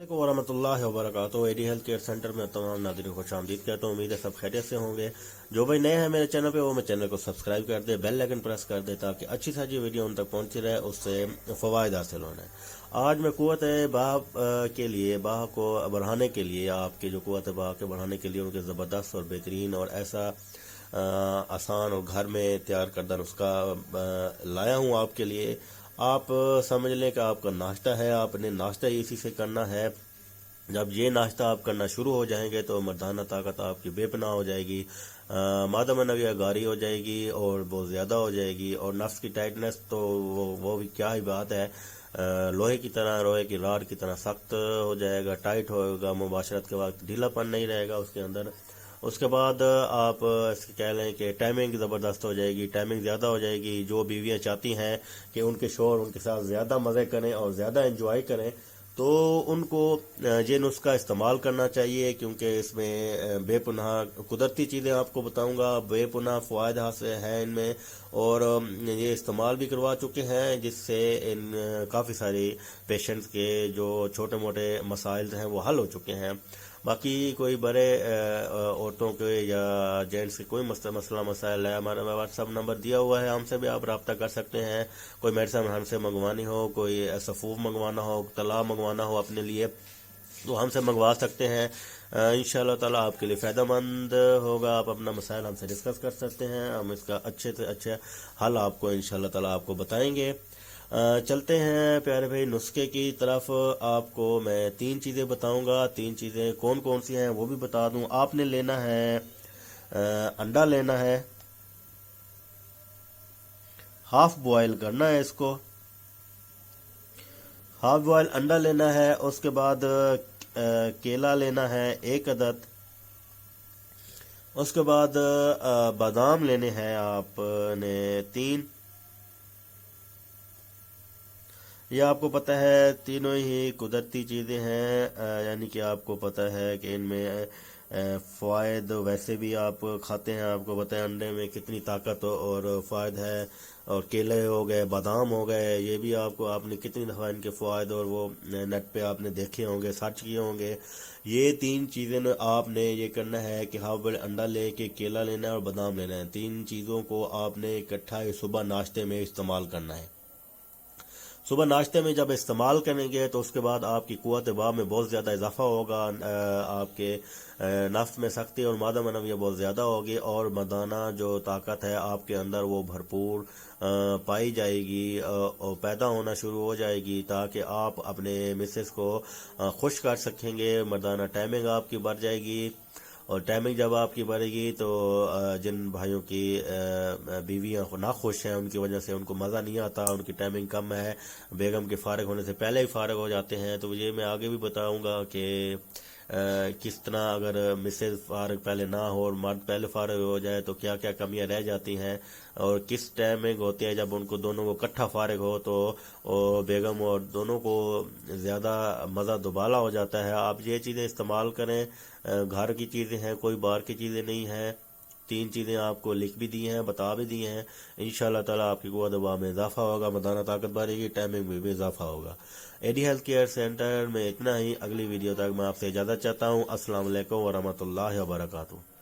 वरहमतुल्लाहि वबरकातुहू। AD health care centre में तमाम नाज़रीन को खुशामदीद कहता हूँ। उम्मीद है सब खैरियत से होंगे। जो भाई नए हैं मेरे चैनल पे वो मेरे चैनल को सब्सक्राइब कर दे, बेल आइकन प्रेस कर दे ताकि अच्छी सारी वीडियो उन तक पहुँचती रहे, उससे फ़वाइद हासिल होने। आज मैं क़ुव्वत बाह के लिए, बाह को बढ़ाने के लिए, आपकी जो क़ुव्वत बाह के बढ़ाने के लिए उनके ज़बरदस्त और बेहतरीन और ऐसा आसान और घर में तैयार करदा नुस्खा लाया हूँ आपके लिए। आप समझ लें कि आपका नाश्ता है, आपने नाश्ता ही इसी से करना है। जब ये नाश्ता आप करना शुरू हो जाएंगे तो मर्दाना ताकत आपकी बेपनाह हो जाएगी, मादा मनविया ghari हो जाएगी और बहुत ज़्यादा हो जाएगी। और नफ्स की टाइटनेस तो वो भी क्या ही बात है, लोहे की तरह, लोहे की राड की तरह सख्त हो जाएगा, टाइट होगा, मुबाशरत के वक्त ढीलापन नहीं रहेगा उसके अंदर। उसके बाद आप इसके कह लें कि टाइमिंग ज़बरदस्त हो जाएगी, टाइमिंग ज़्यादा हो जाएगी। जो बीवियाँ चाहती हैं कि उनके शौहर उनके साथ ज़्यादा मज़े करें और ज़्यादा इंजॉय करें तो उनको ये नुस्खा इस्तेमाल करना चाहिए, क्योंकि इसमें बेपनाह कुदरती चीज़ें आपको बताऊंगा, बेपनाह फ़वाइद हासिल हैं इनमें। और ये इस्तेमाल भी करवा चुके हैं, जिससे इन काफ़ी सारे पेशेंट्स के जो छोटे मोटे मसाइल हैं वो हल हो चुके हैं। बाकी कोई बड़े औरतों के या जेंट्स के कोई मसला मसाइल है, हमारा व्हाट्सअप नंबर दिया हुआ है, हमसे भी आप रब्ता कर सकते हैं। कोई मेडिसिन हमसे मंगवानी हो, कोई सफ़ूफ मंगवाना हो, तला मंगवाना हो अपने लिए, तो हमसे मंगवा सकते हैं। इंशाअल्लाह ताला आपके लिए फ़ायदेमंद होगा। आप अपना मसाइल हमसे डिस्कस कर सकते हैं, हम इसका अच्छे से अच्छे हल आपको इंशाअल्लाह ताला आपको बताएंगे। चलते हैं प्यारे भाई नुस्खे की तरफ। आपको मैं 3 चीज़ें बताऊंगा, 3 चीज़ें कौन कौन सी हैं वो भी बता दूं। आपने लेना है अंडा लेना है, हाफ बॉयल करना है इसको, हाफ बॉयल अंडा लेना है। उसके बाद केला लेना है 1 अदद। उसके बाद बादाम लेने हैं आपने 3। ये आपको पता है तीनों ही कुदरती चीज़ें हैं, यानी कि आपको पता है कि इनमें फ़ायद वैसे भी आप खाते हैं, आपको पता है अंडे में कितनी ताकत और फ़ायद है। और केले हो गए, बादाम हो गए, ये भी आपको, आपने कितनी दफ़ा इनके फ़ायद और वो नेट पे आपने देखे होंगे, सर्च किए होंगे। ये 3 चीज़ें आपने ये करना है कि हाफ बॉइल्ड अंडा ले के केला लेना है और बादाम लेना है। 3 चीज़ों को आपने इकट्ठा सुबह नाश्ते में इस्तेमाल करना है। सुबह नाश्ते में जब इस्तेमाल करेंगे तो उसके बाद आपकी क़ुव्वत बाह में बहुत ज़्यादा इजाफा होगा, आपके नफ्स में सख्ती और मादा मनविया बहुत ज़्यादा होगी और मर्दाना जो ताकत है आपके अंदर वो भरपूर पाई जाएगी और पैदा होना शुरू हो जाएगी, ताकि आप अपने मिसेस को खुश कर सकेंगे। मर्दाना टाइमिंग आपकी बढ़ जाएगी और टाइमिंग जब आपकी बढ़ेगी तो जिन भाइयों की बीवियाँ ना खुश हैं उनकी वजह से उनको मज़ा नहीं आता, उनकी टाइमिंग कम है, बेगम के फारग होने से पहले ही फारग हो जाते हैं। तो ये मैं आगे भी बताऊंगा कि किस तरह अगर मिसेज फारग पहले ना हो और मर्द पहले फारग हो जाए तो क्या क्या कमियां रह जाती हैं, और किस टाइमिंग होती है जब उनको दोनों को इकट्ठा फारग हो तो बेगम और दोनों को ज़्यादा मज़ा दुबाला हो जाता है। आप ये चीज़ें इस्तेमाल करें, घर की चीज़ें हैं, कोई बाहर की चीज़ें नहीं हैं। 3 चीज़ें आपको लिख भी दी हैं, बता भी दी हैं। इंशाअल्लाह ताला आपकी क़ुव्वत बाह में इजाफा होगा, मर्दाना ताकत बढ़ेगी, टाइमिंग में भी इजाफा होगा। एडी हेल्थ केयर सेंटर में इतना ही। अगली वीडियो तक मैं आपसे इजाज़त चाहता हूँ। अस्सलाम वालेकुम वरहमतुल्लाहि वबरकातुहू।